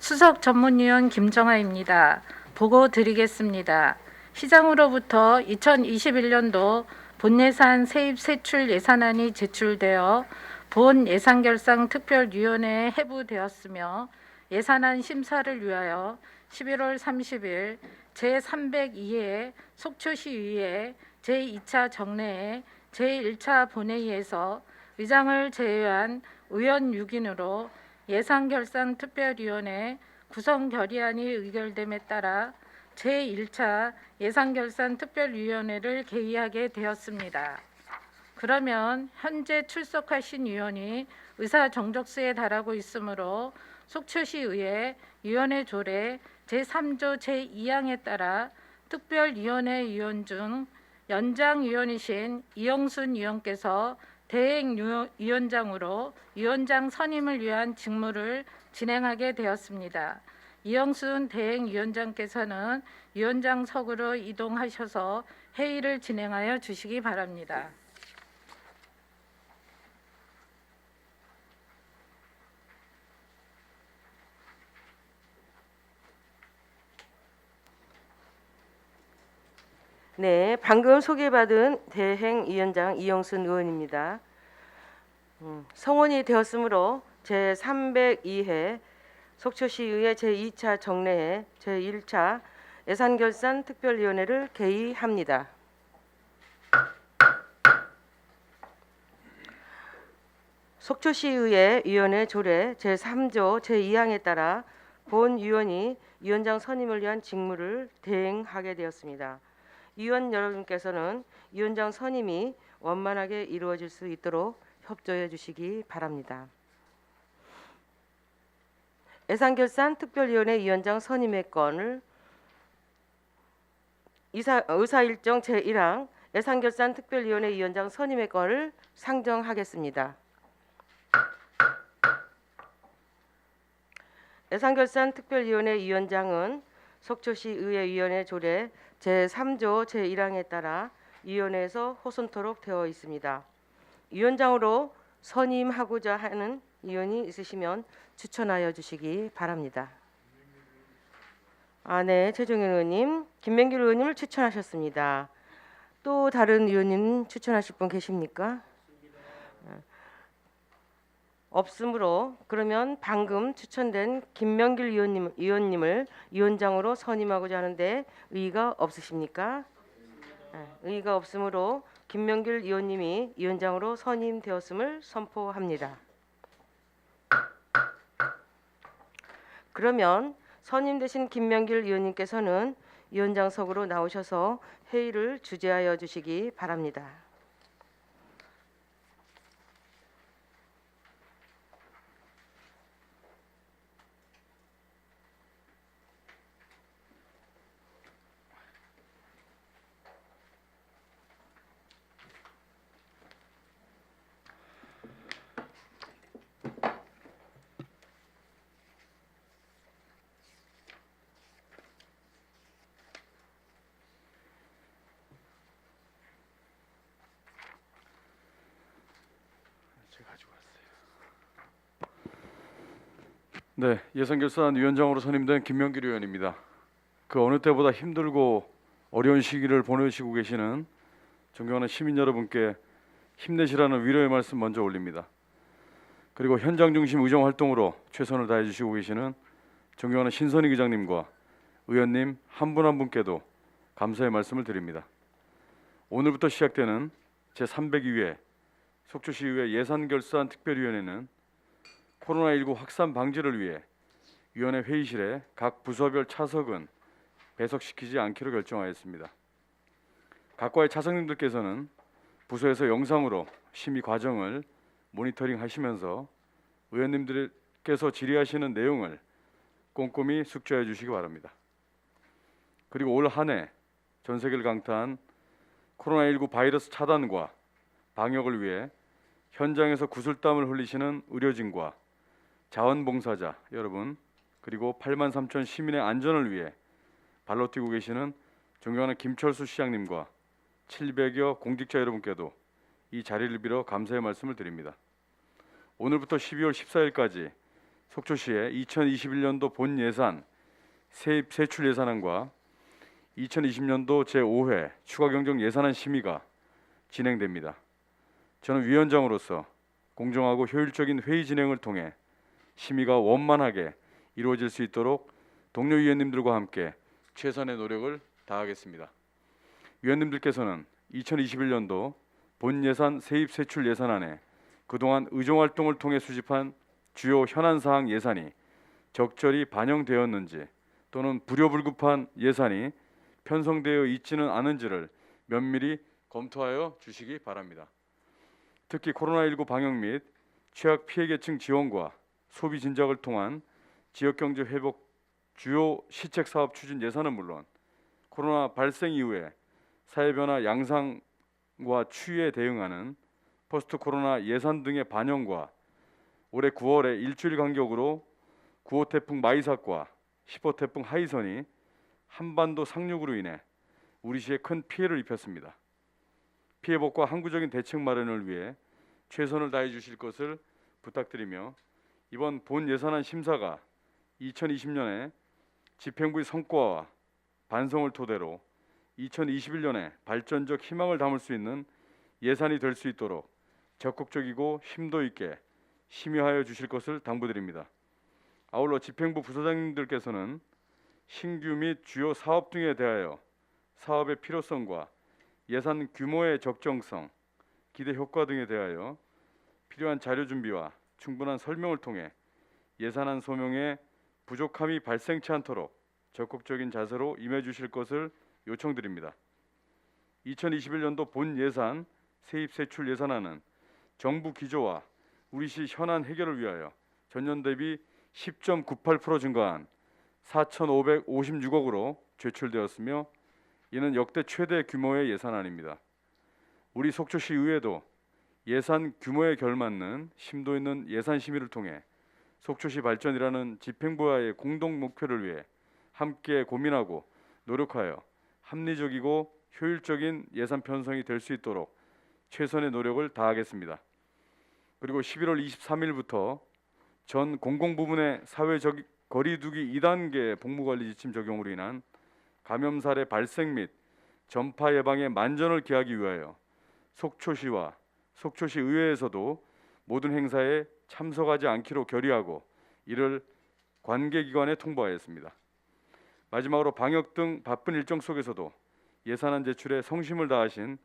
수석 전문위원 김정아입니다. 보고 드리겠습니다. 시장으로부터 2021년도 본예산 세입 세출 예산안이 제출되어 본 예산결상특별위원회에 회부되었으며 예산안 심사를 위하여 11월 30일 제302회 속초시의회 제2차 정례회 제1차 본회의에서 의장을 제외한 의원 6인으로 예산결산특별위원회 구성 결의안이 의결됨에 따라 제1차 예산결산특별위원회를 개의하게 되었습니다. 그러면 현재 출석하신 위원이 의사정족수에 달하고 있으므로 속초시의회 위원회 조례 제3조 제2항에 따라 특별위원회 위원 중 연장위원이신 이영순 위원께서 대행위원장으로 위원장 선임을 위한 직무를 진행하게 되었습니다. 이영순 대행위원장께서는 위원장석으로 이동하셔서 회의를 진행하여 주시기 바랍니다. 네, 방금 소개받은 대행위원장 이영순 의원입니다. 성원이 되었으므로 제302회 속초시의회 제2차 정례회 제1차 예산결산특별위원회를 개의합니다. 속초시의회 위원회 조례 제3조 제2항에 따라 본 위원이 위원장 선임을 위한 직무를 대행하게 되었습니다. 위원 여러분께서는 위원장 선임이 원만하게 이루어질 수 있도록 협조해 주시기 바랍니다. 예산결산특별위원회 위원장 선임의 건을 의사일정 제1항 예산결산특별위원회 위원장 선임의 건을 상정하겠습니다. 예산결산특별위원회 위원장은 속초시의회 위원회 조례 제3조 제1항에 따라 위원회에서 호선토록 되어 있습니다. 위원장으로 선임하고자 하는 의원이 있으시면 추천하여 주시기 바랍니다. 네, 최종현 의원님, 김명길 의원님을 추천하셨습니다. 또 다른 의원님 추천하실 분 계십니까? 없으므로 그러면 방금 추천된 김명길 의원님을 위원장으로 선임하고자 하는데 의의가 없으십니까? 의의가 없으므로 김명길 의원님이 위원장으로 선임되었음을 선포합니다. 그러면 선임되신 김명길 의원님께서는 위원장석으로 나오셔서 회의를 주재하여 주시기 바랍니다. 네, 예산결산위원장으로 선임된 김명길 의원입니다. 그 어느 때보다 힘들고 어려운 시기를 보내시고 계시는 존경하는 시민 여러분께 힘내시라는 위로의 말씀 먼저 올립니다. 그리고 현장 중심 의정 활동으로 최선을 다해 주시고 계시는 존경하는 신선희 의장님과 의원님 한 분 한 분께도 감사의 말씀을 드립니다. 오늘부터 시작되는 제302회 속초시의회 예산결산특별위원회는 코로나19 확산 방지를 위해 위원회 회의실에 각 부서별 차석은 배석시키지 않기로 결정하였습니다. 각과의 차석님들께서는 부서에서 영상으로 심의 과정을 모니터링하시면서 의원님들께서 질의하시는 내용을 꼼꼼히 숙지해 주시기 바랍니다. 그리고 올 한 해 전 세계를 강타한 코로나19 바이러스 차단과 방역을 위해 현장에서 구슬땀을 흘리시는 의료진과 자원봉사자 여러분, 그리고 83,000 시민의 안전을 위해 발로 뛰고 계시는 존경하는 김철수 시장님과 700여 공직자 여러분께도 이 자리를 빌어 감사의 말씀을 드립니다. 오늘부터 12월 14일까지 속초시의 2021년도 본 예산 세입 세출 예산안과 2020년도 제5회 추가경정 예산안 심의가 진행됩니다. 저는 위원장으로서 공정하고 효율적인 회의 진행을 통해 심의가 원만하게 이루어질 수 있도록 동료 위원님들과 함께 최선의 노력을 다하겠습니다. 위원님들께서는 2021년도 본 예산 세입 세출 예산안에 그동안 의정활동을 통해 수집한 주요 현안사항 예산이 적절히 반영되었는지 또는 불효불급한 예산이 편성되어 있지는 않은지를 면밀히 검토하여 주시기 바랍니다. 특히 코로나19 방역 및 취약 피해계층 지원과 소비 진작을 통한 지역경제 회복 주요 시책 사업 추진 예산은 물론 코로나 발생 이후에 사회변화 양상과 추이에 대응하는 포스트 코로나 예산 등의 반영과 올해 9월에 일주일 간격으로 9호 태풍 마이삭과 10호 태풍 하이선이 한반도 상륙으로 인해 우리 시에 큰 피해를 입혔습니다. 피해 복구 항구적인 대책 마련을 위해 최선을 다해 주실 것을 부탁드리며 이번 본 예산안 심사가 2020년에 집행부의 성과와 반성을 토대로 2021년에 발전적 희망을 담을 수 있는 예산이 될 수 있도록 적극적이고 심도 있게 심의하여 주실 것을 당부드립니다. 아울러 집행부 부서장님들께서는 신규 및 주요 사업 등에 대하여 사업의 필요성과 예산 규모의 적정성, 기대 효과 등에 대하여 필요한 자료 준비와 충분한 설명을 통해 예산안 소명에 부족함이 발생치 않도록 적극적인 자세로 임해 주실 것을 요청드립니다. 2021년도 본 예산 세입 세출 예산안은 정부 기조와 우리시 현안 해결을 위하여 전년 대비 10.98% 증가한 4,556억으로 제출되었으며 이는 역대 최대 규모의 예산안입니다. 우리 속초시 의회도 예산 규모에 걸맞는 심도 있는 예산 심의를 통해 속초시 발전이라는 집행부와의 공동 목표를 위해 함께 고민하고 노력하여 합리적이고 효율적인 예산 편성이 될 수 있도록 최선의 노력을 다하겠습니다. 그리고 11월 23일부터 전 공공부문의 사회적 거리두기 2단계 복무관리 지침 적용으로 인한 감염 사례 발생 및 전파 예방에 만전을 기하기 위하여 속초시와 속초시 의회에서도 모든 행사에 참석하지 않기로 결의하고 이를 관계기관에 통보하였습니다. 마지막으로 방역 등 바쁜 일정 속에서도 예산안 제출에 성심을 다하신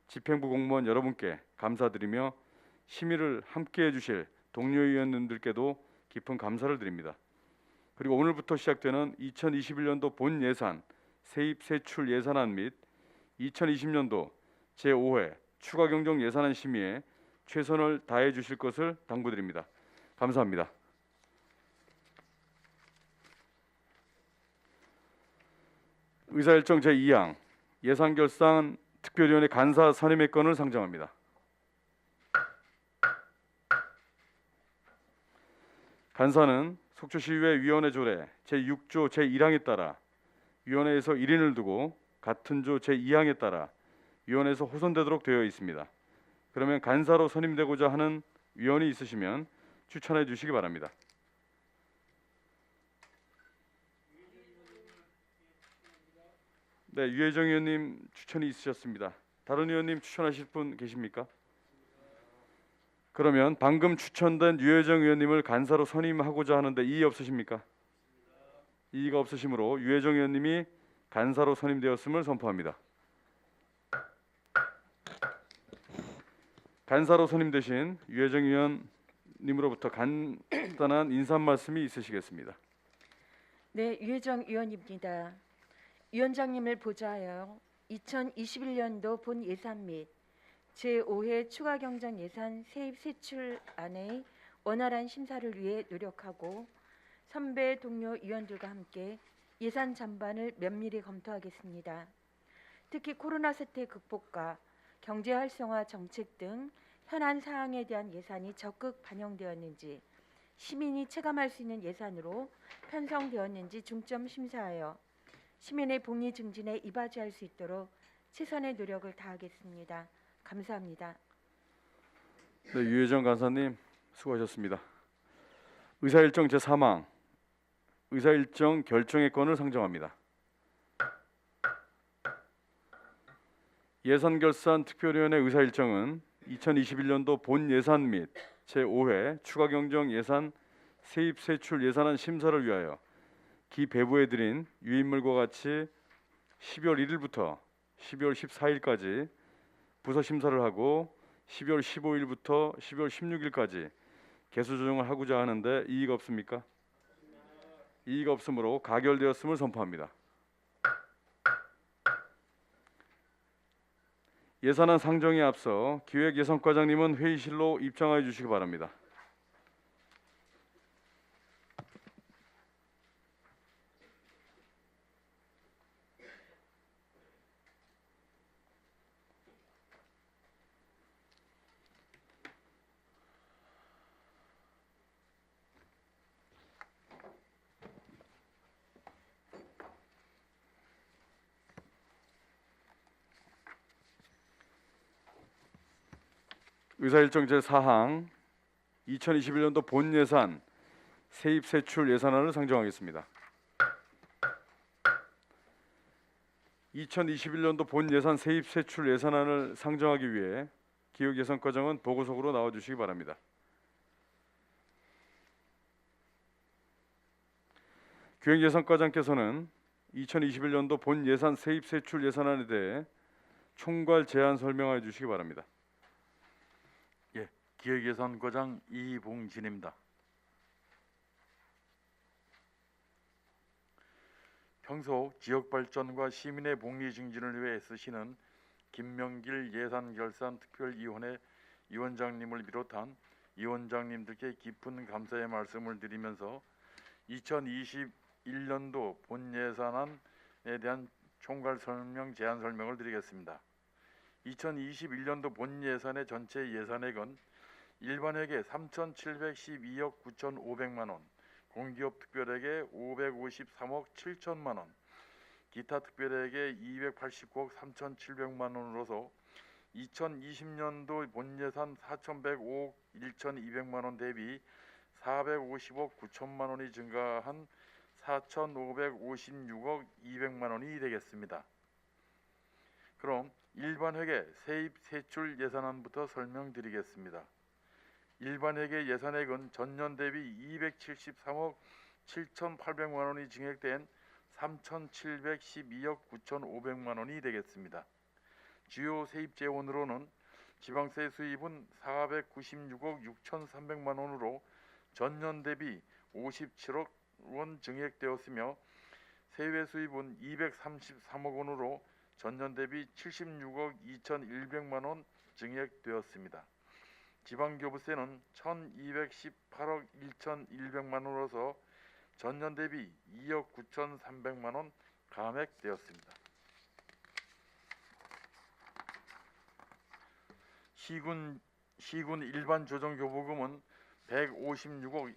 집행부 공무원 여러분께 감사드리며 심의를 함께해 주실 동료 의원님들께도 깊은 감사를 드립니다. 그리고 오늘부터 시작되는 2021년도 본 예산 세입 세출 예산안 및 2020년도 제5회 추가 경정 예산안 심의에 최선을 다해 주실 것을 당부드립니다. 감사합니다. 의사일정 제2항 예산결산 특별위원회 간사 선임의 건을 상정합니다. 간사는 속초시의회 위원회 조례 제6조 제1항에 따라 위원회에서 1인을 두고 같은 조 제2항에 따라 위원회에서 호선되도록 되어 있습니다. 그러면 간사로 선임되고자 하는 위원이 있으시면 추천해 주시기 바랍니다. 네, 유혜정 의원님 추천이 있으셨습니다. 다른 의원님 추천하실 분 계십니까? 그러면 방금 추천된 유혜정 의원님을 간사로 선임하고자 하는데 이의 없으십니까? 이의가 없으시므로 유혜정 의원님이 간사로 선임되었음을 선포합니다. 간사로 선임되신 유혜정 의원님으로부터 간단한 인사 말씀이 있으시겠습니다. 네, 유혜정 의원입니다. 위원장님을 보좌하여 2021년도 본 예산 및 제5회 추가 경정 예산 세입 세출안의 원활한 심사를 위해 노력하고 선배 동료 위원들과 함께 예산 전반을 면밀히 검토하겠습니다. 특히 코로나 사태 극복과 경제 활성화 정책 등 현안 사항에 대한 예산이 적극 반영되었는지 시민이 체감할 수 있는 예산으로 편성되었는지 중점 심사하여 시민의 복리 증진에 이바지할 수 있도록 최선의 노력을 다하겠습니다. 감사합니다. 네, 유혜정 간사님 수고하셨습니다. 의사일정 제3항 의사일정 결정의 건을 상정합니다. 예산결산특별위원회 의사일정은 2021년도 본예산 및 제5회 추가경정예산 세입세출 예산안 심사를 위하여 기배부해드린 유인물과 같이 12월 1일부터 12월 14일까지 부서 심사를 하고 12월 15일부터 12월 16일까지 개수 조정을 하고자 하는데 이의가 없습니까? 이의가 없으므로 가결되었음을 선포합니다. 예산안 상정에 앞서 기획예산과장님은 회의실로 입장하여 주시기 바랍니다. 의사일정 제4항 2021년도 본예산 세입세출 예산안을 상정하겠습니다. 2021년도 본예산 세입세출 예산안을 상정하기 위해 기획예산과장은 보고석으로 나와주시기 바랍니다. 기획예산과장께서는 2021년도 본예산 세입세출 예산안에 대해 총괄 제안 설명하여 주시기 바랍니다. 기획예산과장 이봉진입니다. 평소 지역발전과 시민의 복리 증진을 위해 애쓰시는 김명길 예산결산특별위원회 위원장님을 비롯한 위원장님들께 깊은 감사의 말씀을 드리면서 2021년도 본예산안에 대한 총괄 설명 제안 설명을 드리겠습니다. 2021년도 본예산의 전체 예산액은 일반회계 3,712억 9,500만 원, 공기업 특별회계 553억 7천만 원, 기타 특별회계 289억 3,700만 원으로서 2020년도 본예산 4,105억 1,200만 원 대비 450억 9천만 원이 증가한 4,556억 200만 원이 되겠습니다. 그럼 일반회계 세입세출 예산안부터 설명드리겠습니다. 일반회계 예산액은 전년 대비 273억 7,800만 원이 증액된 3,712억 9,500만 원이 되겠습니다. 주요 세입 재원으로는 지방세 수입은 496억 6,300만 원으로 전년 대비 57억 원 증액되었으며 세외 수입은 233억 원으로 전년 대비 76억 2,100만 원 증액되었습니다. 지방교부세는 1,218억 1,100만 원으로서 전년 대비 2억 9,300만 원 감액되었습니다. 시군 일반 조정교부금은 156억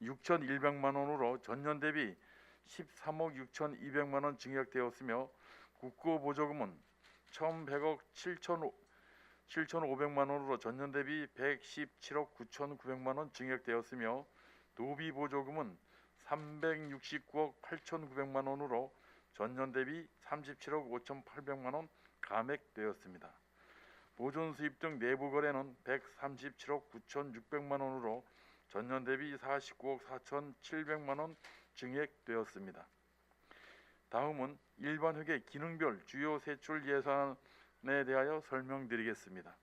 6,100만 원으로 전년 대비 13억 6,200만 원 증액되었으며 국고보조금은 1,100억 7,500만 원으로 전년 대비 117억 9,900만 원 증액되었으며 노비보조금은 369억 8,900만 원으로 전년 대비 37억 5,800만 원 감액되었습니다. 보존수입 등 내부 거래는 137억 9,600만 원으로 전년 대비 49억 4,700만 원 증액되었습니다. 다음은 일반회계 기능별 주요 세출 예산에 대하여 설명드리겠습니다.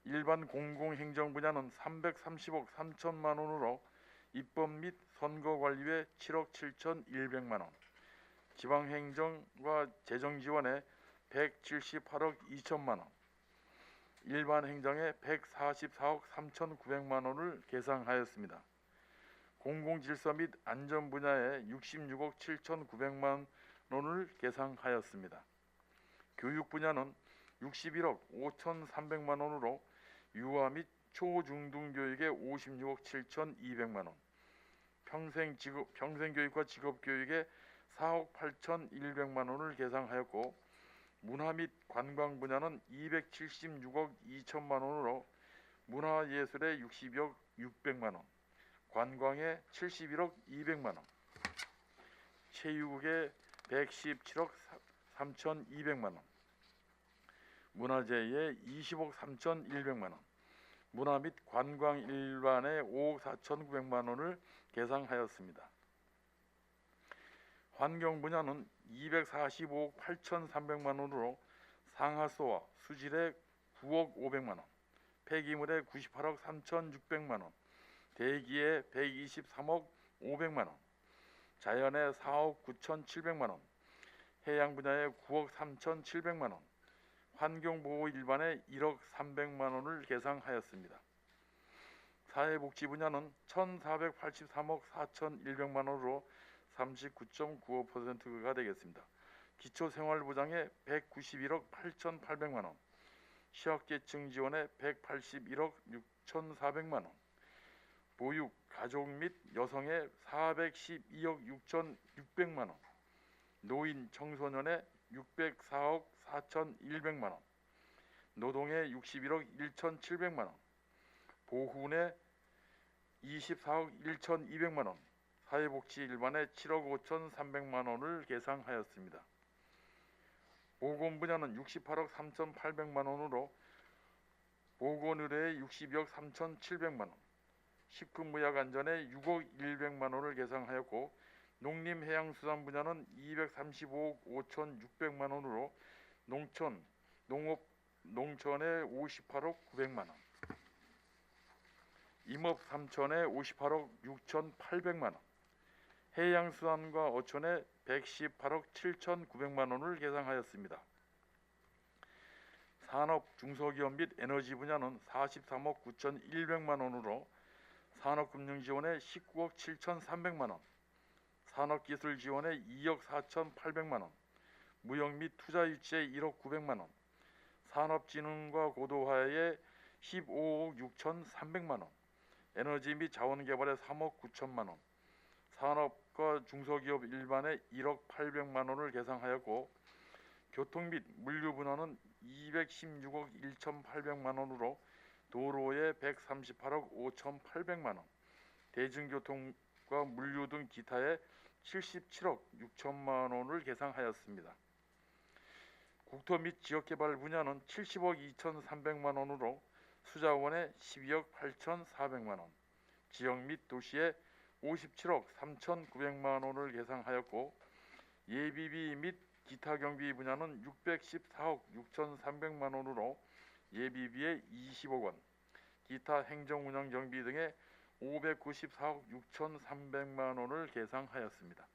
일반 공공행정 분야는 330억 3천만 원으로 입법 및 선거관리에 7억 7,100만 원, 지방행정과 재정지원에 178억 2천만 원, 일반 행정에 144억 3,900만 원을 계상하였습니다. 공공질서 및 안전 분야에 66억 7,900만 원을 계상하였습니다. 교육 분야는 61억 5,300만 원으로 유아 및 초중등 교육에 56억 7,200만 원, 평생교육과 직업교육에 4억 8,100만 원을 계상하였고 문화 및 관광 분야는 276억 2천만 원으로 문화예술에 60억 600만 원, 관광에 71억 200만 원, 체육에 117억 3,200만 원, 문화재에 20억 3,100만 원, 문화 및 관광 일반에 5억 4,900만 원을 계상하였습니다. 환경 분야는 245억 8,300만 원으로 상하수와 수질에 9억 500만 원, 폐기물에 98억 3,600만 원, 대기에 123억 500만 원, 자연에 4억 9,700만 원, 해양 분야에 9억 3,700만 원, 환경보호 일반에 1억 300만 원을 계상하였습니다. 사회복지 분야는 1,483억 4,100만 원으로 39.95%가 되겠습니다. 기초생활보장에 191억 8,800만 원, 취약계층 지원에 181억 6,400만 원, 보육, 가족 및 여성에 412억 6,600만 원, 노인, 청소년에 604억 4,100만 원, 노동에 61억 1,700만 원, 보훈에 24억 1,200만 원, 사회복지 일반에 7억 5,300만 원을 계상하였습니다. 보건 분야는 68억 3,800만 원으로 보건의료에 62억 3,700만 원, 식품의약안전에 6억 100만 원을 계상하였고, 농림해양수산 분야는 235억 5,600만 원으로 농촌, 농업, 농촌에 58억 900만 원, 임업 3천에 58억 6,800만 원, 해양수산과 어촌에 118억 7,900만 원을 계상하였습니다. 산업, 중소기업 및 에너지 분야는 43억 9,100만 원으로 산업금융지원에 19억 7,300만 원, 산업기술 지원에 2억 4,800만 원, 무역 및 투자 유치에 1억 900만 원, 산업진흥과 고도화에 15억 6,300만 원, 에너지 및 자원개발에 3억 9천만 원, 산업과 중소기업 일반에 1억 800만 원을 계상하였고, 교통 및 물류 분야는 216억 1,800만 원으로 도로에 138억 5,800만 원, 대중교통과 물류 등 기타에 77억 6천만 원을 계상하였습니다. 국토 및 지역개발 분야는 70억 2,300만 원으로 수자원에 12억 8,400만 원, 지역 및 도시에 57억 3,900만 원을 계상하였고, 예비비 및 기타 경비 분야는 614억 6,300만 원으로 예비비에 20억 원, 기타 행정 운영 경비 등에 594억 6,300만 원을 계상하였습니다.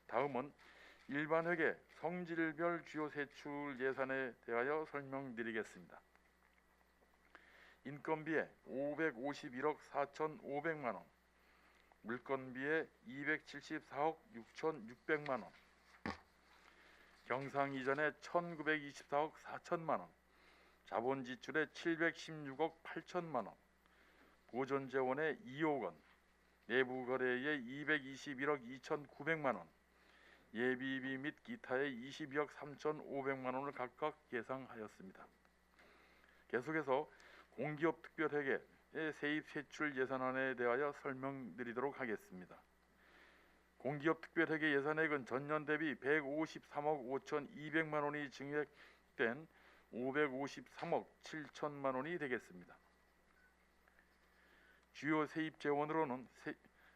다음은 일반회계 성질별 주요 세출 예산에 대하여 설명드리겠습니다. 인건비에 551억 4,500만 원, 물건비에 274억 6,600만 원, 경상 이전에 1,924억 4천만 원, 자본 지출에 716억 8천만 원, 보존 재원에 2억 원, 내부 거래에 221억 2,900만 원, 예비비 및 기타에 22억 3,500만 원을 각각 계상하였습니다. 계속해서 공기업 특별회계의 세입 세출 예산안에 대하여 설명드리도록 하겠습니다. 공기업 특별회계 예산액은 전년 대비 153억 5,200만 원이 증액된 553억 7천만 원이 되겠습니다. 주요 세입 재원으로는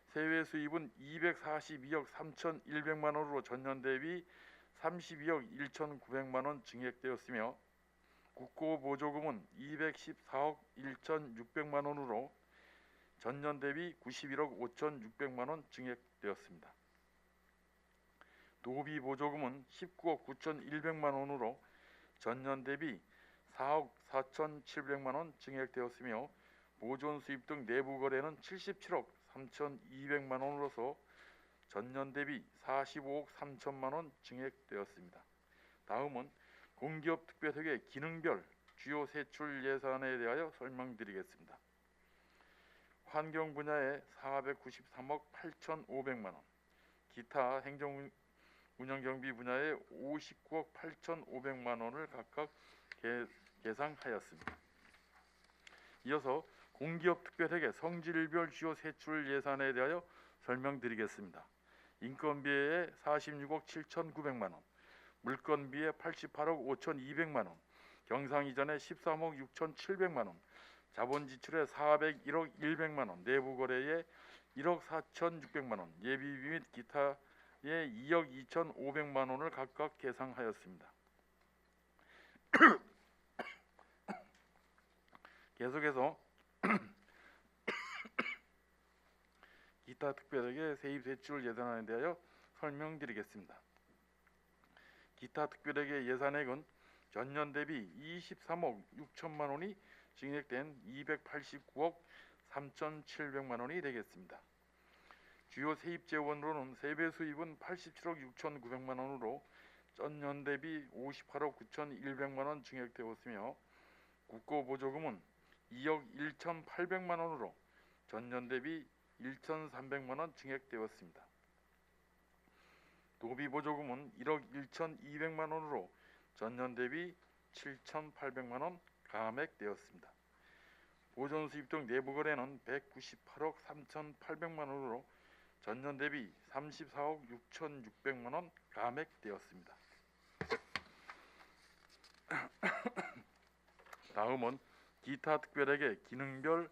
세외 수입은 242억 3,100만 원으로 전년 대비 32억 1,900만 원 증액되었으며, 국고 보조금은 214억 1,600만 원으로 전년 대비 91억 5,600만 원 증액되었습니다. 노비 보조금은 19억 9,100만 원으로 전년 대비 4억 4,700만 원 증액되었으며, 보존 수입 등 내부 거래는 77억 3,200만 원으로서 전년 대비 45억 3천만 원 증액되었습니다. 다음은 공기업 특별회계 기능별 주요 세출 예산에 대하여 설명드리겠습니다. 환경 분야에 493억 8,500만 원, 기타 행정 운영 경비 분야에 59억 8,500만 원을 각각 계상하였습니다. 이어서 공기업 특별회계 성질별 주요 세출 예산에 대하여 설명드리겠습니다. 인건비에 46억 7,900만 원, 물건비에 88억 5,200만 원, 경상 이전에 13억 6,700만 원, 자본 지출에 401억 100만 원, 내부 거래에 1억 4,600만 원, 예비비 및 기타에 2억 2,500만 원을 각각 계상하였습니다. 계속해서 기타 특별하게 세입 세출 예산안에 대하여 설명드리겠습니다. 기타 특별하게 예산액은 전년 대비 23억 6천만 원이 증액된 289억 3,700만 원이 되겠습니다. 주요 세입 재원으로는 세배 수입은 87억 6,900만 원으로 전년 대비 58억 9,100만 원 증액되었으며 국고 보조금은 2억 1,800만 원으로 전년 대비 1,300만 원 증액되었습니다. 도비 보조금은 1억 1,200만 원으로 전년 대비 7,800만 원 감액되었습니다. 보존 수입 등 내부 거래는 198억 3,800만 원으로 전년 대비 34억 6,600만 원 감액되었습니다. 다음은 기타 특별하게 기능별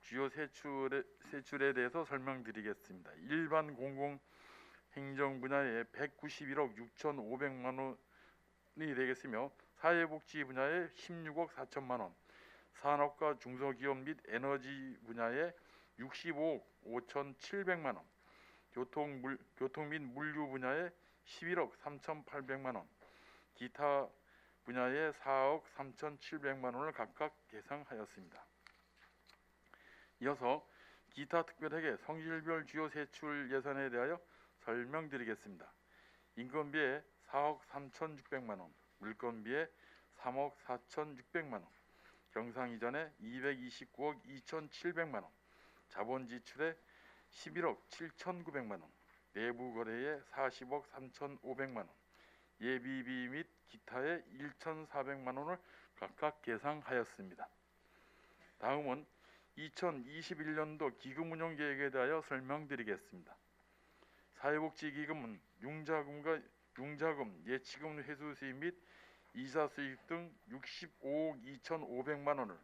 주요 세출에 대해서 설명드리겠습니다. 일반 공공 행정 분야에 191억 6,500만 원이 되겠으며 사회복지 분야에 16억 4천만 원, 산업과 중소기업 및 에너지 분야에 65억 5,700만 원, 교통 및 물류 분야에 11억 3,800만 원, 기타 분야에 4억 3,700만 원을 각각 계상하였습니다. 이어서 기타 특별회계 성질별 주요 세출 예산에 대하여 설명드리겠습니다. 인건비에 4억 3,600만 원, 물건비에 3억 4,600만 원, 경상 이전에 229억 2,700만 원, 자본 지출에 11억 7,900만 원, 내부 거래에 40억 3,500만 원, 예비비 및 기타에 1,400만 원을 각각 계상하였습니다. 다음은 2021년도 기금 운용 계획에 대하여 설명드리겠습니다. 사회복지기금은 융자금, 예치금 회수 수입 및 이자 수익 등 65억 2,500만 원을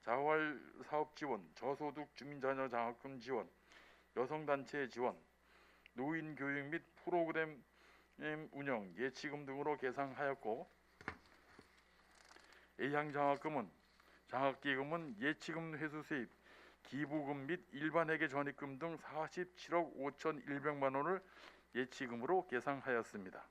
자활 사업 지원, 저소득 주민자녀 장학금 지원, 여성단체 지원, 노인 교육 및 프로그램 운영, 예치금 등으로 계상하였고, A항 장학기금은 예치금 회수 수입, 기부금 및 일반 회계 전입금 등 47억 5,100만 원을 예치금으로 계상하였습니다.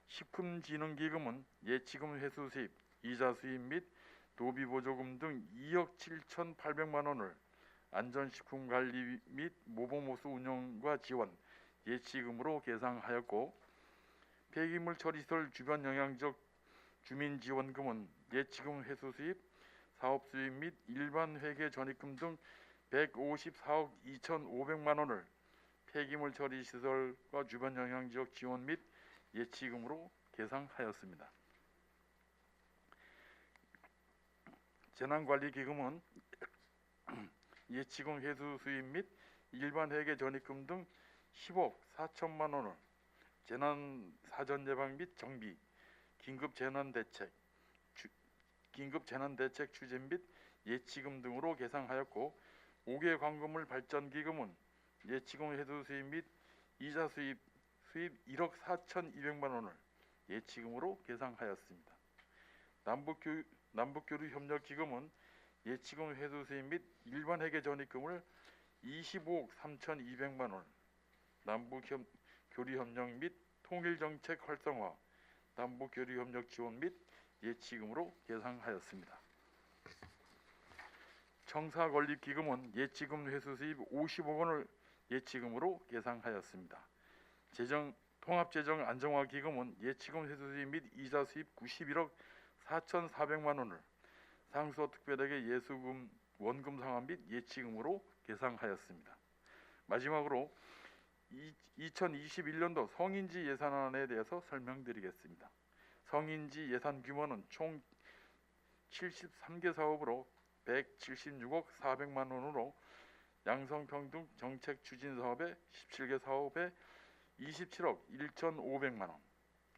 식품진흥기금은 예치금 회수 수입, 이자 수입 및 도비 보조금 등 2억 7,800만 원을 안전식품 관리 및 모범호수 운영과 지원, 예치금으로 계상하였고, 폐기물 처리시설 주변 영향적 주민지원금은 예치금 회수 수입, 사업 수입 및 일반 회계 전입금 등 154억 2,500만 원을 폐기물 처리 시설과 주변 영향 지역 지원 및 예치금으로 계상하였습니다. 재난관리기금은 예치금 회수 수입 및 일반 회계 전입금 등 10억 4천만 원을 재난 사전 예방 및 정비, 긴급 재난 대책 추진 및 예치금 등으로 계상하였고, 5개 광고물 발전 기금은 예치금 회수 수입 및 이자 수입 1억 4,200만 원을 예치금으로 계상하였습니다. 남북교류 협력 기금은 예치금 회수 수입 및 일반 회계 전입금을 25억 3,200만 원, 남북교류 협력 및 통일 정책 활성화, 남북교류 협력 지원 및 예치금으로 계상하였습니다. 청사건립기금은 예치금 회수 수입 50억 원을 예치금으로 계상하였습니다. 통합재정 안정화기금은 예치금 회수 수입 및 이자 수입 91억 4,400만 원을 상수호 특별하게 예수금 원금 상환 및 예치금으로 계상하였습니다. 마지막으로 2021년도 성인지 예산안에 대해서 설명드리겠습니다. 성인지 예산 규모는 총 73개 사업으로 176억 400만 원으로 양성평등 정책 추진 사업에 17개 사업에 27억 1,500만 원,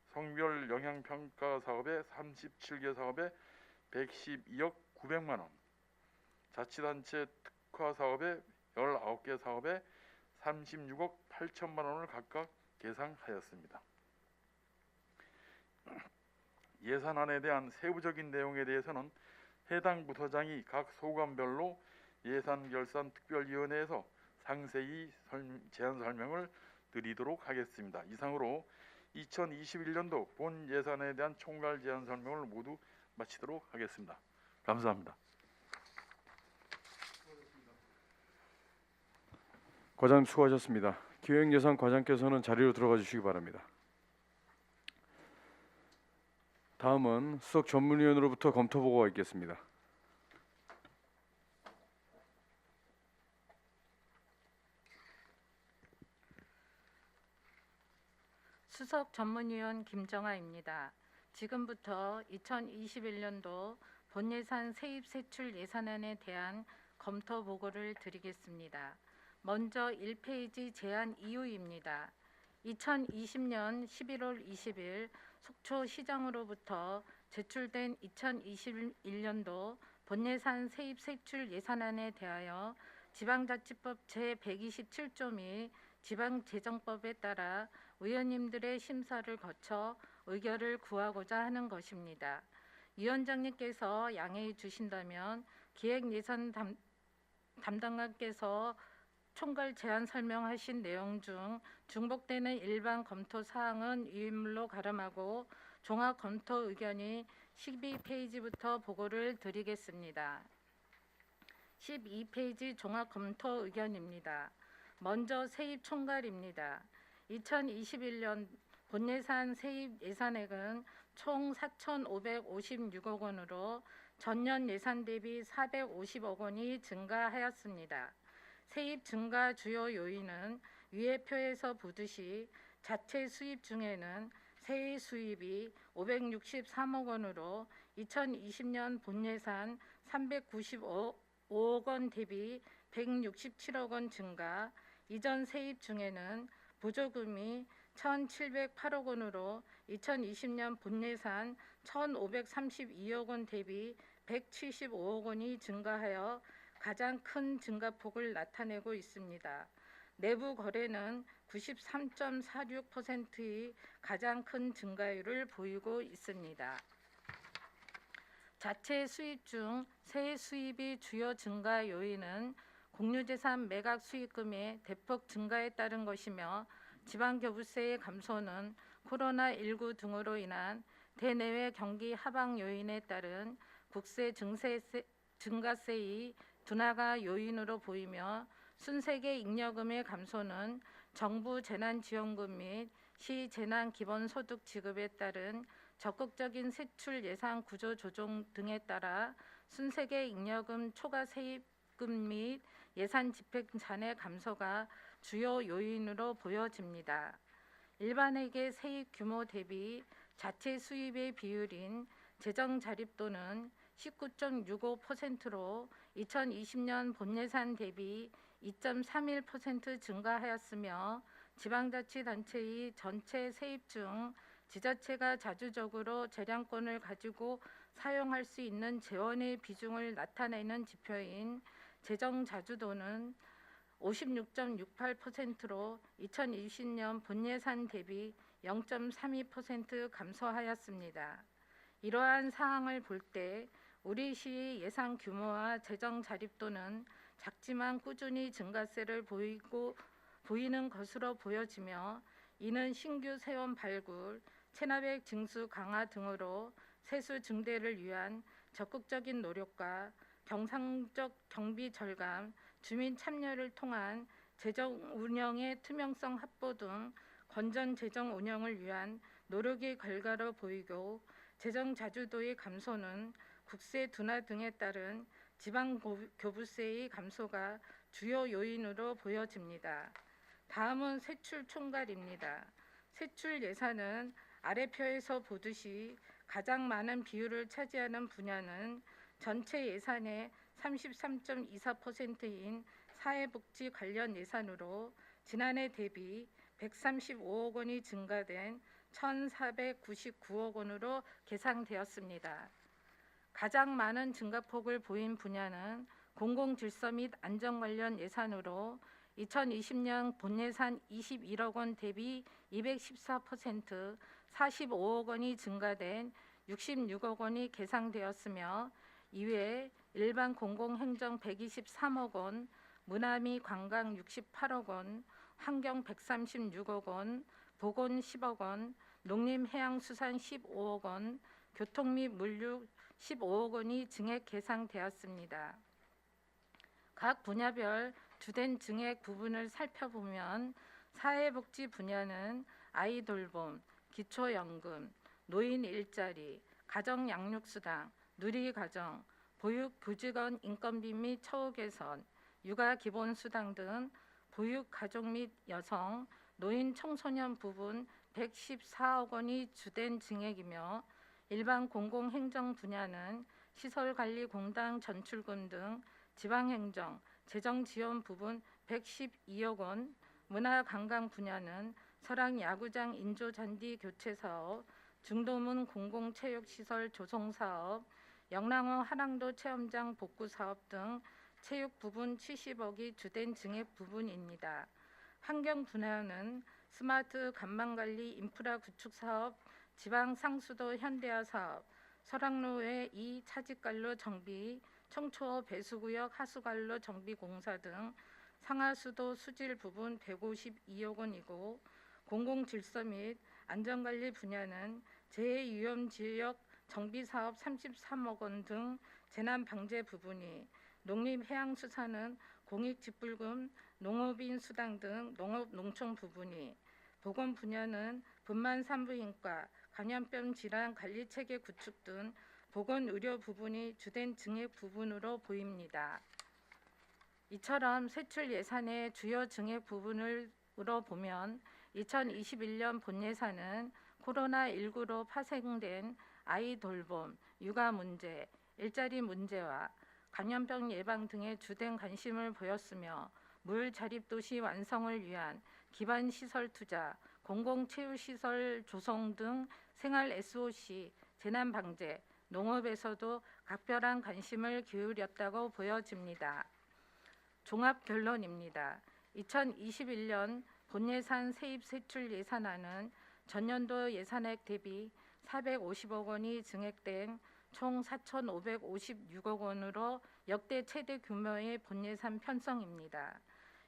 성별 영향평가 사업에 37개 사업에 112억 900만 원, 자치단체 특화 사업에 19개 사업에 36억 8천만 원을 각각 계상하였습니다. 예산안에 대한 세부적인 내용에 대해서는 해당 부서장이 각 소관별로 예산결산특별위원회에서 상세히 제안 설명을 드리도록 하겠습니다. 이상으로 2021년도 본 예산에 대한 총괄 제안 설명을 모두 마치도록 하겠습니다. 감사합니다. 과장님 수고하셨습니다. 기획예산과장께서는 자리로 들어가 주시기 바랍니다. 다음은 수석 전문위원으로부터 검토 보고가 있겠습니다. 수석 전문위원 김정아입니다. 지금부터 2021년도 본예산 세입 세출 예산안에 대한 검토 보고를 드리겠습니다. 먼저 1페이지 제안 이유입니다. 2020년 11월 20일 속초시장으로부터 제출된 2021년도 본예산 세입 세출 예산안에 대하여 지방자치법 제127조 및 지방재정법에 따라 의원님들의 심사를 거쳐 의결을 구하고자 하는 것입니다. 위원장님께서 양해해 주신다면 기획예산 담당관께서 총괄 제안 설명하신 내용 중 중복되는 일반 검토 사항은 유인물로 가름하고 종합 검토 의견이 12페이지부터 보고를 드리겠습니다. 12페이지 종합 검토 의견입니다. 먼저 세입 총괄입니다. 2021년 본예산 세입 예산액은 총 4,556억 원으로 전년 예산 대비 450억 원이 증가하였습니다. 세입 증가 주요 요인은 위의 표에서 보듯이 자체 수입 중에는 세입 수입이 563억 원으로 2020년 본예산 395억 원 대비 167억 원 증가, 이전 세입 중에는 보조금이 1,708억 원으로 2020년 본예산 1,532억 원 대비 175억 원이 증가하여 가장 큰 증가폭을 나타내고 있습니다. 내부 거래는 93.46%의 가장 큰 증가율을 보이고 있습니다. 자체 수입 중 세입 수입이 주요 증가 요인은 공유재산 매각 수익금의 대폭 증가에 따른 것이며 지방교부세의 감소는 코로나19 등으로 인한 대내외 경기 하방 요인에 따른 국세 증가세의 둔화가 요인으로 보이며 순세계 잉여금의 감소는 정부 재난지원금 및 시 재난기본소득 지급에 따른 적극적인 세출 예산 구조 조정 등에 따라 순세계 잉여금 초과 세입금 및 예산 집행 잔해 감소가 주요 요인으로 보여집니다. 일반회계 세입 규모 대비 자체 수입의 비율인 재정 자립도는 19.65%로 2020년 본예산 대비 2.31% 증가하였으며 지방자치단체의 전체 세입 중 지자체가 자주적으로 재량권을 가지고 사용할 수 있는 재원의 비중을 나타내는 지표인 재정 자주도는 56.68%로 2020년 본예산 대비 0.32% 감소하였습니다. 이러한 사항을 볼 때 우리 시의 예산 규모와 재정 자립도는 작지만 꾸준히 증가세를 보이는 것으로 보여지며 이는 신규 세원 발굴, 체납액 징수 강화 등으로 세수 증대를 위한 적극적인 노력과 경상적 경비 절감, 주민 참여를 통한 재정 운영의 투명성 확보 등 건전 재정 운영을 위한 노력의 결과로 보이고 재정 자주도의 감소는 국세 둔화 등에 따른 지방 교부세의 감소가 주요 요인으로 보여집니다. 다음은 세출 총괄입니다. 세출 예산은 아래 표에서 보듯이 가장 많은 비율을 차지하는 분야는 전체 예산의 33.24%인 사회복지 관련 예산으로 지난해 대비 135억 원이 증가된 1,499억 원으로 계상되었습니다. 가장 많은 증가폭을 보인 분야는 공공질서 및 안전 관련 예산으로 2020년 본예산 21억 원 대비 214% 45억 원이 증가된 66억 원이 계상되었으며 이외에 일반 공공행정 123억 원, 문화 및 관광 68억 원, 환경 136억 원, 보건 10억 원, 농림해양수산 15억 원, 교통 및 물류 15억 원이 증액 계상되었습니다. 각 분야별 주된 증액 부분을 살펴보면 사회복지 분야는 아이 돌봄, 기초연금, 노인 일자리, 가정 양육수당, 누리가정, 보육교직원 인건비 및 처우 개선, 육아 기본수당 등 보육가족 및 여성, 노인 청소년 부분 114억 원이 주된 증액이며 일반 공공행정 분야는 시설관리공단 전출금 등 지방행정, 재정지원 부분 112억 원, 문화관광 분야는 설악 야구장 인조잔디 교체 사업, 중도문 공공체육시설 조성 사업, 영랑호 한랑도 체험장 복구 사업 등 체육 부분 70억이 주된 증액 부분입니다. 환경 분야는 스마트 간망관리 인프라 구축 사업, 지방 상수도 현대화 사업, 설악로의 2 차직관로 정비, 청초호 배수구역 하수관로 정비 공사 등 상하수도 수질 부분 152억 원이고 공공질서 및 안전관리 분야는 재해위험지역 정비사업 33억 원 등 재난방제 부분이 농림해양수산은 공익직불금, 농업인 수당 등 농업-농촌 부분이 보건 분야는 분만산부인과, 감염병 질환 관리체계 구축 등 보건의료 부분이 주된 증액 부분으로 보입니다. 이처럼 세출 예산의 주요 증액 부분으로 보면 2021년 본예산은 코로나19로 파생된 아이 돌봄, 육아 문제, 일자리 문제와 감염병 예방 등에 주된 관심을 보였으며 물자립도시 완성을 위한 기반시설 투자, 공공체육시설 조성 등 생활 SOC, 재난방제, 농업에서도 각별한 관심을 기울였다고 보여집니다. 종합 결론입니다. 2021년 본예산 세입세출 예산안은 전년도 예산액 대비 450억 원이 증액된 총 4,556억 원으로 역대 최대 규모의 본예산 편성입니다.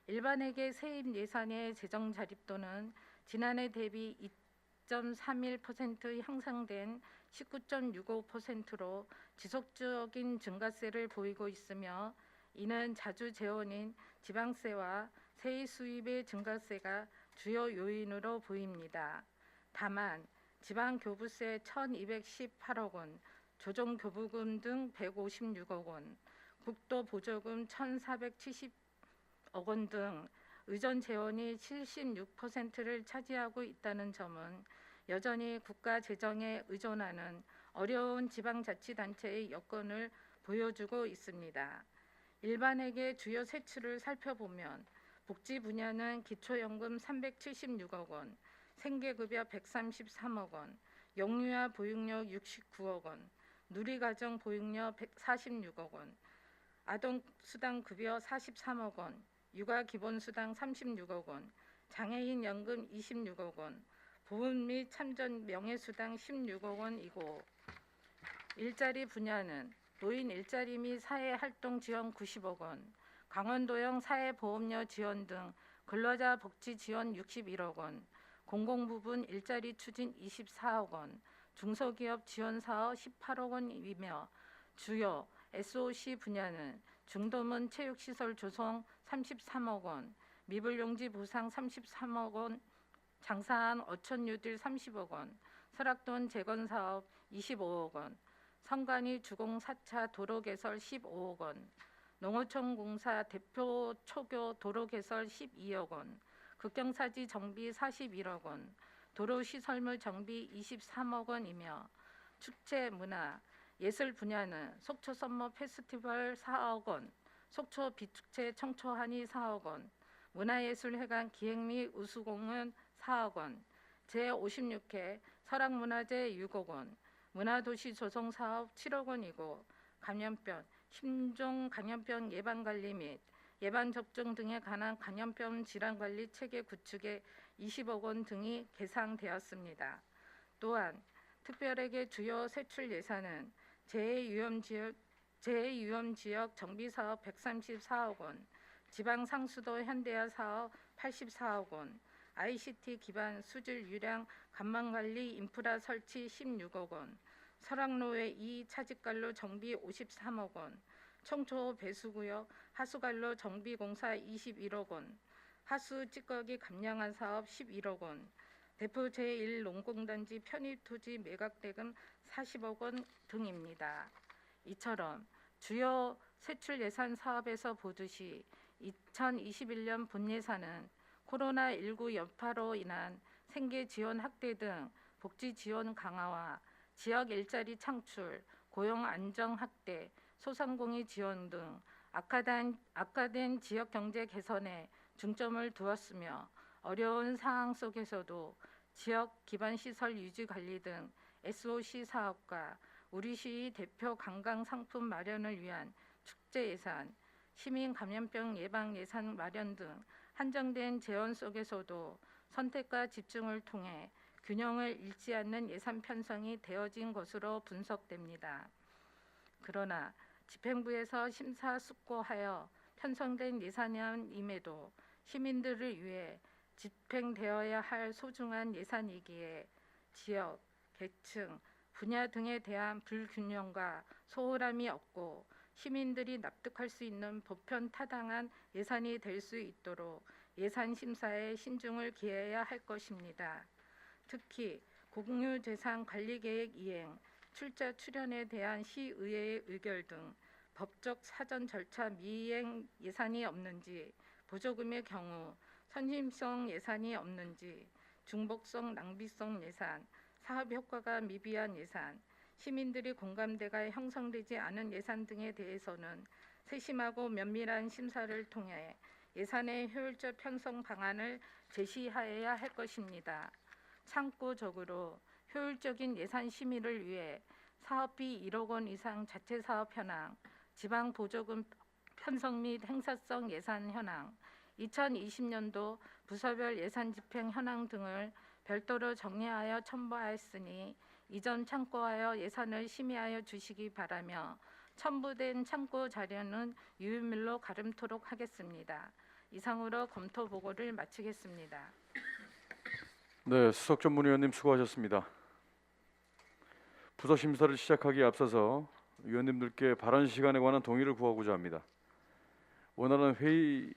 일반회계 세입 예산의 재정 자립도는 지난해 대비 2.31% 향상된 19.65%로 지속적인 증가세를 보이고 있으며 이는 자주 재원인 지방세와 세입 수입의 증가세가 주요 요인으로 보입니다. 다만 지방교부세 1,218억 원, 조정교부금 등 156억 원, 국도보조금 1,470억 원 등 의전 재원이 76%를 차지하고 있다는 점은 여전히 국가 재정에 의존하는 어려운 지방자치단체의 여건을 보여주고 있습니다. 일반회계 주요 세출을 살펴보면 복지 분야는 기초연금 376억 원, 생계급여 133억 원, 영유아 보육료 69억 원, 누리가정 보육료 146억 원, 아동수당급여 43억 원, 육아기본수당 36억 원, 장애인 연금 26억 원, 보훈 및 참전 명예수당 16억 원이고 일자리 분야는 노인 일자리 및 사회활동 지원 90억 원, 강원도형 사회보험료 지원 등 근로자 복지 지원 61억 원, 공공부문 일자리 추진 24억 원, 중소기업 지원 사업 18억 원이며 주요 SOC 분야는 중도문 체육시설 조성 33억 원, 미불용지 보상 33억 원, 장사한 어촌유들 30억 원, 설악동 재건사업 25억 원, 성관이 주공 4차 도로 개설 15억 원, 농어촌 공사 대표 초교 도로 개설 12억 원, 극경사지 정비 41억 원, 도로 시설물 정비 23억 원이며 축제 문화, 예술 분야는 속초 썸머 페스티벌 4억 원, 속초 비축제 청초한이 4억 원, 문화예술회관 기획 및 우수공연 4억 원, 제56회 설악문화제 6억 원, 문화도시 조성 사업 7억 원이고 감염병, 신종 감염병 예방관리 및 예방접종 등에 관한 감염병 질환관리 체계 구축에 20억 원 등이 계상되었습니다. 또한 특별하게 주요 세출 예산은 제2위험 지역 정비사업 134억 원, 지방상수도 현대화 사업 84억 원, ICT 기반 수질 유량 관망관리 인프라 설치 16억 원, 설악로외 2 차직관로 정비 53억 원, 청초 배수구역 하수관로 정비 공사 21억 원, 하수 찌꺼기 감량한 사업 11억 원, 대포 제1 농공단지 편입 토지 매각 대금 40억 원 등입니다. 이처럼 주요 세출 예산 사업에서 보듯이 2021년 본 예산은 코로나19 여파로 인한 생계 지원 확대 등 복지 지원 강화와 지역 일자리 창출, 고용 안정 확대, 소상공인 지원 등 악화된 지역 경제 개선에 중점을 두었으며 어려운 상황 속에서도 지역 기반 시설 유지 관리 등 SOC 사업과 우리시 대표 관광 상품 마련을 위한 축제 예산, 시민 감염병 예방 예산 마련 등 한정된 재원 속에서도 선택과 집중을 통해 균형을 잃지 않는 예산 편성이 되어진 것으로 분석됩니다. 그러나 집행부에서 심사숙고하여 편성된 예산임에도 시민들을 위해 집행되어야 할 소중한 예산이기에 지역, 계층, 분야 등에 대한 불균형과 소홀함이 없고 시민들이 납득할 수 있는 보편 타당한 예산이 될 수 있도록 예산 심사에 신중을 기해야 할 것입니다. 특히 공유재산 관리계획 이행, 출자 출연에 대한 시의회의 의결 등 법적 사전 절차 미이행 예산이 없는지, 보조금의 경우 선심성 예산이 없는지, 중복성 낭비성 예산, 사업 효과가 미비한 예산, 시민들이 공감대가 형성되지 않은 예산 등에 대해서는 세심하고 면밀한 심사를 통해 예산의 효율적 편성 방안을 제시하여야 할 것입니다. 참고적으로 효율적인 예산 심의를 위해 사업비 1억 원 이상 자체 사업 현황, 지방 보조금 편성 및 행사성 예산 현황, 2020년도 부서별 예산 집행 현황 등을 별도로 정리하여 첨부하였으니 이 점 참고하여 예산을 심의하여 주시기 바라며 첨부된 참고 자료는 유효밀로 가름토록 하겠습니다. 이상으로 검토 보고를 마치겠습니다. 네, 수석 전문위원님 수고하셨습니다. 부서 심사를 시작하기에 앞서서 위원님들께 발언 시간에 관한 동의를 구하고자 합니다. 원활한 회의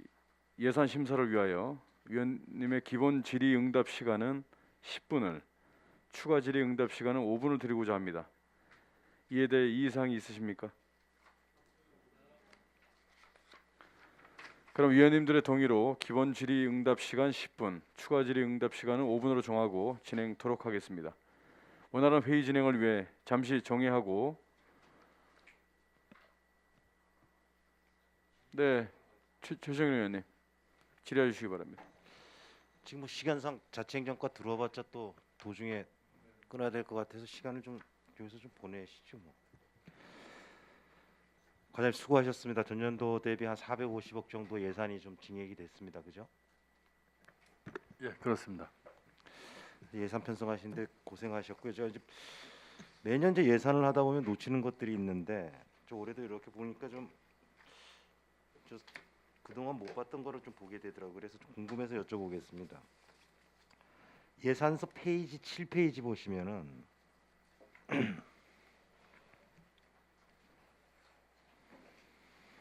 예산 심사를 위하여 위원님의 기본 질의응답 시간은 10분을, 추가 질의응답 시간은 5분을 드리고자 합니다. 이에 대해 이의사항이 있으십니까? 그럼 위원님들의 동의로 기본 질의응답 시간 10분, 추가 질의응답 시간은 5분으로 정하고 진행토록 하겠습니다. 원활한 회의 진행을 위해 잠시 정회하고, 네, 최정일 의원님 질의해 주시기 바랍니다. 지금 뭐 시간상 자치행정과 들어와봤자 또 도중에 끊어야 될 것 같아서 시간을 좀 여기서 좀 보내시죠 뭐. 과장님 수고하셨습니다. 전년도 대비 한 450억 정도 예산이 좀 증액이 됐습니다. 그죠? 예, 그렇습니다. 예산 편성하시는데 고생하셨고요. 제가 이제 매년 이제 예산을 하다 보면 놓치는 것들이 있는데 올해도 이렇게 보니까 좀 그동안 못 봤던 거를 좀 보게 되더라고요. 그래서 좀 궁금해서 여쭤보겠습니다. 예산서 페이지 7페이지 보시면은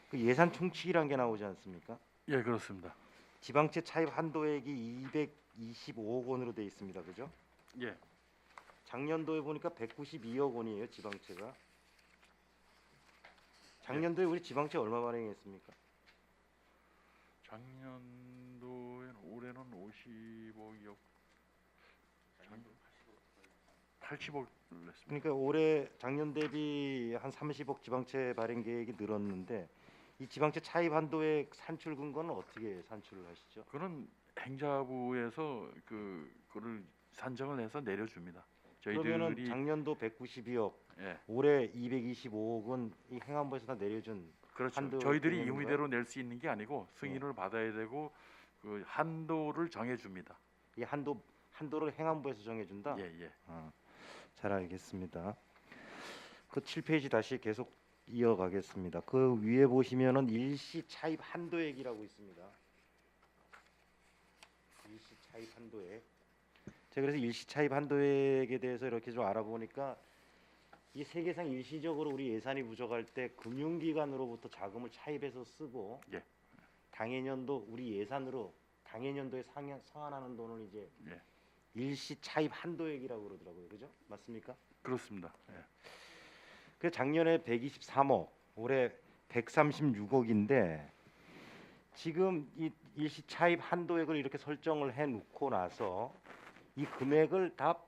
그 예산 총칙이란 게 나오지 않습니까? 예, 그렇습니다. 지방채 차입 한도액이 225억 원으로 돼 있습니다. 그죠? 예, 작년도에 보니까 192억 원이에요. 지방채가. 작년도에 우리 지방채 얼마 발행했습니까? 작년도에는 올해는 55억, 80억 냈습니다. 그러니까 올해 작년 대비 한 30억 지방채 발행 계획이 늘었는데 이 지방채 차입 한도액 산출 근거는 어떻게 산출을 하시죠? 그는 행자부에서 그거를 산정을 해서 내려줍니다. 그러면은 저희들이 작년도 192억, 예, 올해 225억은 이 행안부에서 다 내려준 그렇죠. 한도 저희들이 개념인가요? 임의대로 낼 수 있는 게 아니고 승인을 받아야 되고 그 한도를 정해줍니다. 이 한도를 행안부에서 정해준다. 예, 예. 잘 알겠습니다. 그 7페이지 다시 계속 이어가겠습니다. 그 위에 보시면은 일시 차입 한도액이라고 있습니다. 일시 차입 한도액. 제가 그래서 일시 차입 한도액에 대해서 이렇게 좀 알아보니까 이 세계상 일시적으로 우리 예산이 부족할 때 금융기관으로부터 자금을 차입해서 쓰고 예. 당해년도 우리 예산으로 당해년도에 상환하는 돈을 이제 예. 일시 차입 한도액이라고 그러더라고요. 그죠? 맞습니까? 그렇습니다. 예. 그 작년에 123억, 올해 136억인데 지금 이 일시 차입 한도액을 이렇게 설정을 해 놓고 나서 이 금액을 다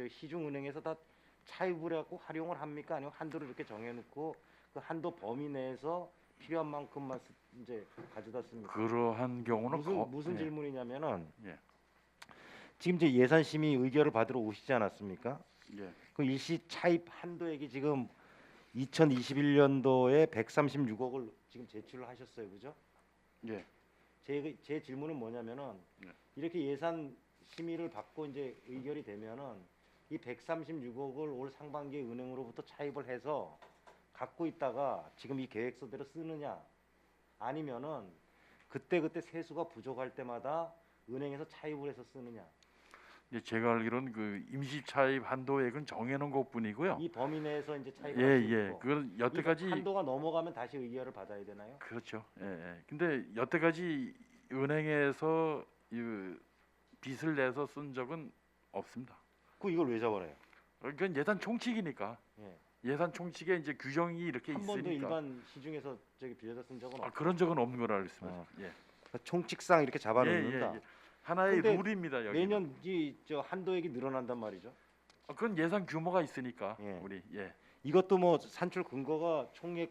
시중은행에서 다 차입을 하고 활용을 합니까? 아니면 한도를 이렇게 정해 놓고 그 한도 범위 내에서 필요한 만큼만 이제 가져다 씁니까? 그러한 경우는 무슨 예. 질문이냐면은 예. 지금 이제 예산심의 의결을 받으러 오시지 않았습니까? 예. 그 일시 차입 한도액이 지금 2021년도에 136억을 지금 제출을 하셨어요, 그죠? 예. 제 질문은 뭐냐면은 네. 이렇게 예산 심의를 받고 이제 의결이 되면은 이 136억을 올 상반기에 은행으로부터 차입을 해서 갖고 있다가 지금 이 계획서대로 쓰느냐, 아니면은 그때 세수가 부족할 때마다 은행에서 차입을 해서 쓰느냐. 이제 제가 알기로는 그 임시 차입 한도액은 정해놓은 것뿐이고요. 이 범위 내에서 이제 차입을 예, 할 수 예. 있고. 그건 이 여태까지 한도가 넘어가면 다시 의결을 받아야 되나요? 그렇죠. 예, 예. 근데 여태까지 은행에서 이 빚을 내서 쓴 적은 없습니다. 그 이걸 왜 잡아내요? 그건 예산 총칙이니까. 예. 예산 총칙에 이제 규정이 이렇게 한 번도 있으니까. 일반 시중에서 저기 빌려다 쓴 적은 없어요. 그런 적은 없는 걸로 알고 있습니다. 예. 그러니까 총칙상 이렇게 예, 잡아놓는다. 예. 하나의 근데 룰입니다. 여기. 매년 저 한도액이 늘어난단 말이죠. 그건 예산 규모가 있으니까 예. 우리 이것도 뭐 산출 근거가 총액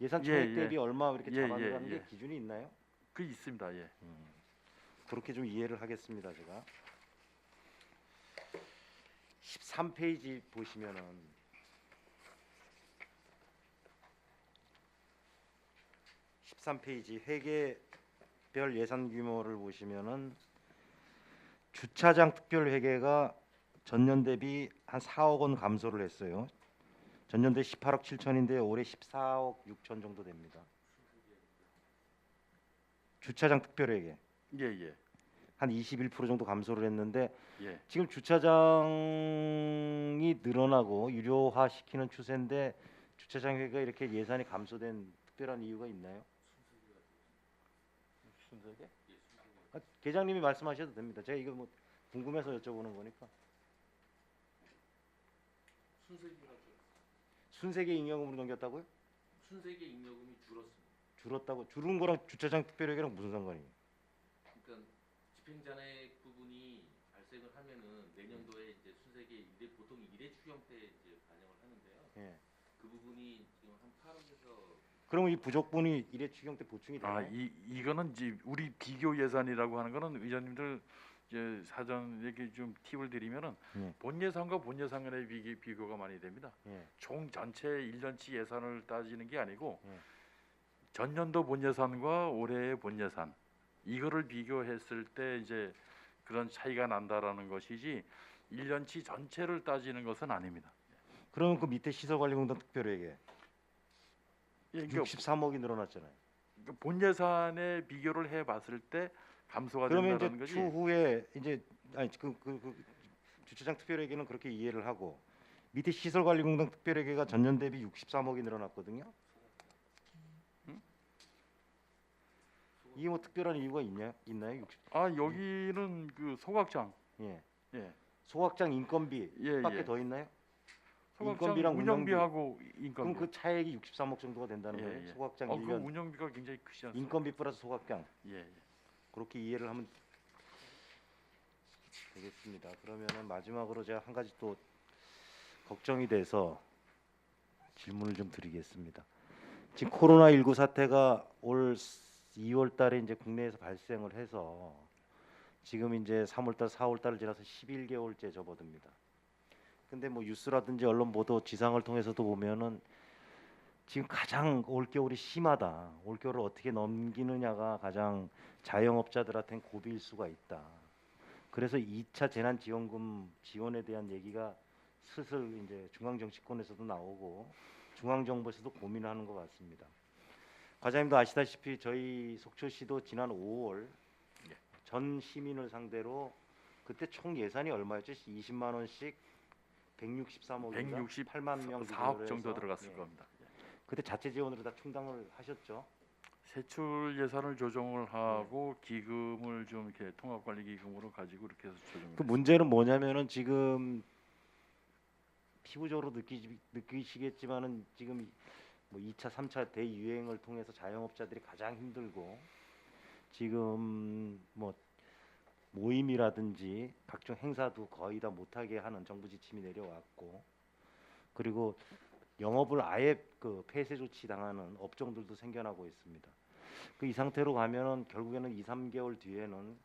예산 총액 예, 대비 얼마 이렇게 예, 잡아내라는 예, 게 기준이 있나요? 그 있습니다. 예. 그렇게 좀 이해를 하겠습니다, 제가. 13페이지 보시면은 13페이지 회계별 예산 규모를 보시면은 주차장 특별 회계가 전년 대비 한 4억 원 감소를 했어요. 전년도에 18억 7천인데 올해 14억 6천 정도 됩니다. 주차장 특별 회계 예, 예. 한 21% 정도 감소를 했는데 예. 지금 주차장이 늘어나고 유료화 시키는 추세인데 주차장 회계가 이렇게 예산이 감소된 특별한 이유가 있나요? 순서게? 계장님이 말씀하셔도 됩니다. 제가 이거 뭐 궁금해서 여쭤보는 거니까. 순세계 잉여금으로 넘겼다고요? 순세계 잉여금이 줄었습니다. 줄었다고? 줄은 거랑 주차장 특별회계랑 무슨 상관이에요? 그러니까 집행잔액 부분이 발생을 하면은 내년도에 이제 순세계 보통 일회 추경 때 이제 반영을 하는데요. 예. 그 부분이 지금 한 8억에서 그러면 이 부족분이 일회 추경 때 보충이 되나요? 이거는 이제 우리 비교 예산이라고 하는 거는 의원님들 이제 사전 얘기 좀 팁을 드리면은 예. 본 예산과 본 예산 간의 비교가 많이 됩니다. 예. 총 전체 1년치 예산을 따지는 게 아니고 예. 전년도 본 예산과 올해의 본 예산 이거를 비교했을 때 이제 그런 차이가 난다라는 것이지 1년치 전체를 따지는 것은 아닙니다. 그러면 그 밑에 시설관리공단 특별회계 예, 그러니까 63억이 늘어났잖아요. 본 예산에 비교를 해봤을 때 감소가 그러면 된다는 이제 거지. 추후에 이제 아니 그 주차장 특별회계는 그렇게 이해를 하고 밑에 시설관리공단 특별회계가 전년 대비 63억이 늘어났거든요. 이게 뭐 특별한 이유가 있나요? 여기는 그 소각장. 예. 예. 소각장 인건비 예, 밖에 예. 더 있나요? 소각장 인건비랑 운영비하고 그럼 인건비. 그 차액이 63억 정도가 된다는 예, 거예요. 예. 소각장 그 1년 운영비가 굉장히 크지 않습니까? 인건비 플러스 소각장 예, 예. 그렇게 이해를 하면 되겠습니다. 그러면은 마지막으로 제가 한 가지 또 걱정이 돼서 질문을 좀 드리겠습니다. 지금 코로나19 사태가 올 2월 달에 이제 국내에서 발생을 해서 지금 이제 3월 달, 4월 달을 지나서 11개월째 접어듭니다. 근데 뭐 뉴스라든지 언론 보도 지상을 통해서도 보면은 지금 가장 올겨울이 심하다. 올겨울을 어떻게 넘기느냐가 가장 자영업자들한테는 고비일 수가 있다. 그래서 2차 재난지원금 지원에 대한 얘기가 슬슬 이제 중앙정치권에서도 나오고 중앙정부에서도 고민하는 것 같습니다. 과장님도 아시다시피 저희 속초시도 지난 5월 전 시민을 상대로 그때 총 예산이 얼마였죠? 20만 원씩 163억인가 8만 명 4억 정도 해서, 들어갔을 예. 겁니다. 그때 자체 지원으로 다 충당을 하셨죠. 세출 예산을 조정을 하고 기금을 좀 이렇게 통합관리기금으로 가지고 이렇게 해서 조정을 그 문제는 뭐냐면은 지금 피부적으로 느끼시겠지만은 지금 뭐 2차, 3차 대유행을 통해서 자영업자들이 가장 힘들고 지금 뭐 모임이라든지 각종 행사도 거의 다 못하게 하는 정부 지침이 내려왔고 그리고 영업을 아예 그 폐쇄 조치 당하는 업종들도 생겨나고 있습니다. 그 이 상태로 가면은 결국에는 2, 3개월 뒤에는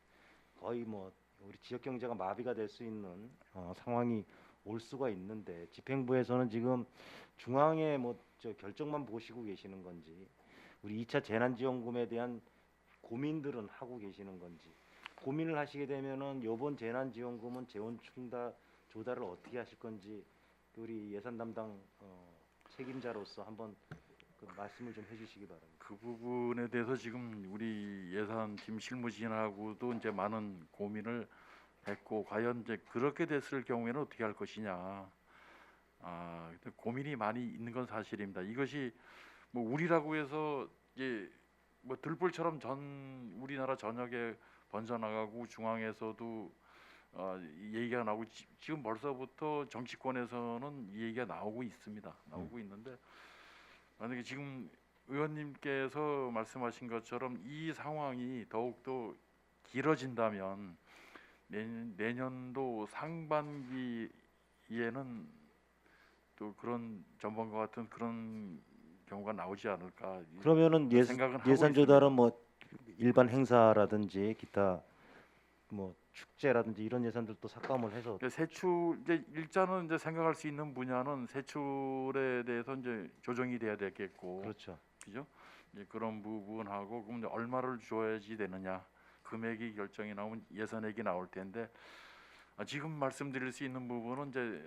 거의 뭐 우리 지역 경제가 마비가 될 수 있는 상황이 올 수가 있는데 집행부에서는 지금 중앙의 뭐 저 결정만 보시고 계시는 건지 우리 2차 재난지원금에 대한 고민들은 하고 계시는 건지 고민을 하시게 되면은 이번 재난지원금은 재원 충다 조달을 어떻게 하실 건지 우리 예산 담당 책임자로서 한번 그 말씀을 좀 해주시기 바랍니다. 그 부분에 대해서 지금 우리 예산팀 실무진하고도 이제 많은 고민을 했고 과연 이제 그렇게 됐을 경우에는 어떻게 할 것이냐. 근데 고민이 많이 있는 건 사실입니다. 이것이 뭐 우리라고 해서 이제 뭐 들불처럼 전 우리나라 전역에 번져나가고 중앙에서도 이 얘기가 나오고 지금 벌써부터 정치권에서는 이 얘기가 나오고 있습니다. 나오고 있는데 만약에 지금 의원님께서 말씀하신 것처럼 이 상황이 더욱더 길어진다면 내년도 상반기에는 또 그런 전번과 같은 그런 경우가 나오지 않을까. 그러면은 생각은 하고 예산 있습니다. 조달은 뭐 일반 행사라든지 기타 뭐 축제라든지 이런 예산들도 삭감을 해서 세출 이제 일자는 이제 생각할 수 있는 분야는 세출에 대해서 이제 조정이 돼야 되겠고, 그렇죠. 그죠? 이제 그런 부분하고 그럼 이제 얼마를 줘야지 되느냐 금액이 결정이 나오면 예산액이 나올 텐데 지금 말씀드릴 수 있는 부분은 이제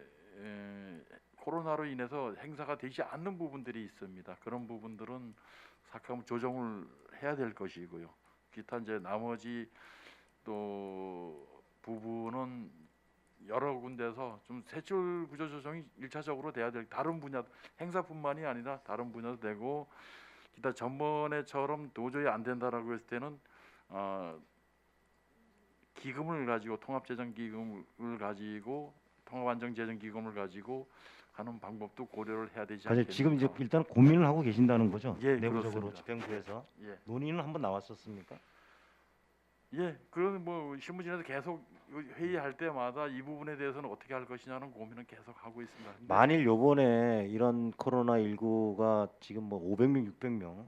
코로나로 인해서 행사가 되지 않는 부분들이 있습니다. 그런 부분들은 삭감 조정을 해야 될 것이고요. 기타 이제 나머지 또 부분은 여러 군데서 좀 세출 구조 조정이 일차적으로 돼야 될 다른 분야 행사뿐만이 아니라 다른 분야도 되고 기타 전번에처럼 도저히 안 된다라고 했을 때는 기금을 가지고 통합재정기금을 가지고 통합안정재정기금을 가지고 하는 방법도 고려를 해야 되지 아니 않겠는가. 지금 이제 일단 고민을 하고 계신다는 거죠. 예, 내부적으로 그렇습니다. 집행부에서 예. 논의는 한번 나왔었습니까? 예, 그런 뭐 신문진에서 계속 회의할 때마다 이 부분에 대해서는 어떻게 할 것이냐는 고민은 계속 하고 있습니다. 근데 만일 요번에 이런 코로나19가 지금 뭐 500명, 600명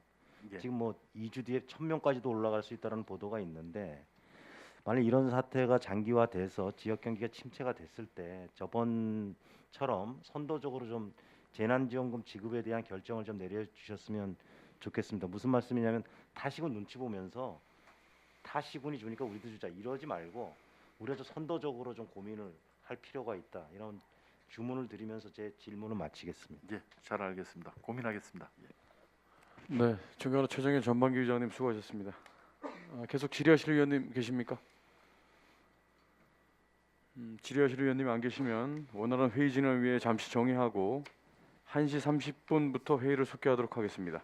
예. 지금 뭐 2주 뒤에 1000명까지도 올라갈 수 있다는 보도가 있는데 만약 이런 사태가 장기화돼서 지역 경기가 침체가 됐을 때 저번처럼 선도적으로 좀 재난지원금 지급에 대한 결정을 좀 내려주셨으면 좋겠습니다. 무슨 말씀이냐면 타시군 눈치 보면서 타시군이 주니까 우리도 주자 이러지 말고 우리가 좀 선도적으로 좀 고민을 할 필요가 있다. 이런 주문을 드리면서 제 질문을 마치겠습니다. 예, 잘 알겠습니다. 고민하겠습니다. 예. 네, 존경하는 최정현 전반기 의장님 수고하셨습니다. 계속 질의하실 의원님 계십니까? 질의하실 의원님 안 계시면 원활한 회의 진행을 위해 잠시 정회하고 1시 30분부터 회의를 속개하도록 하겠습니다.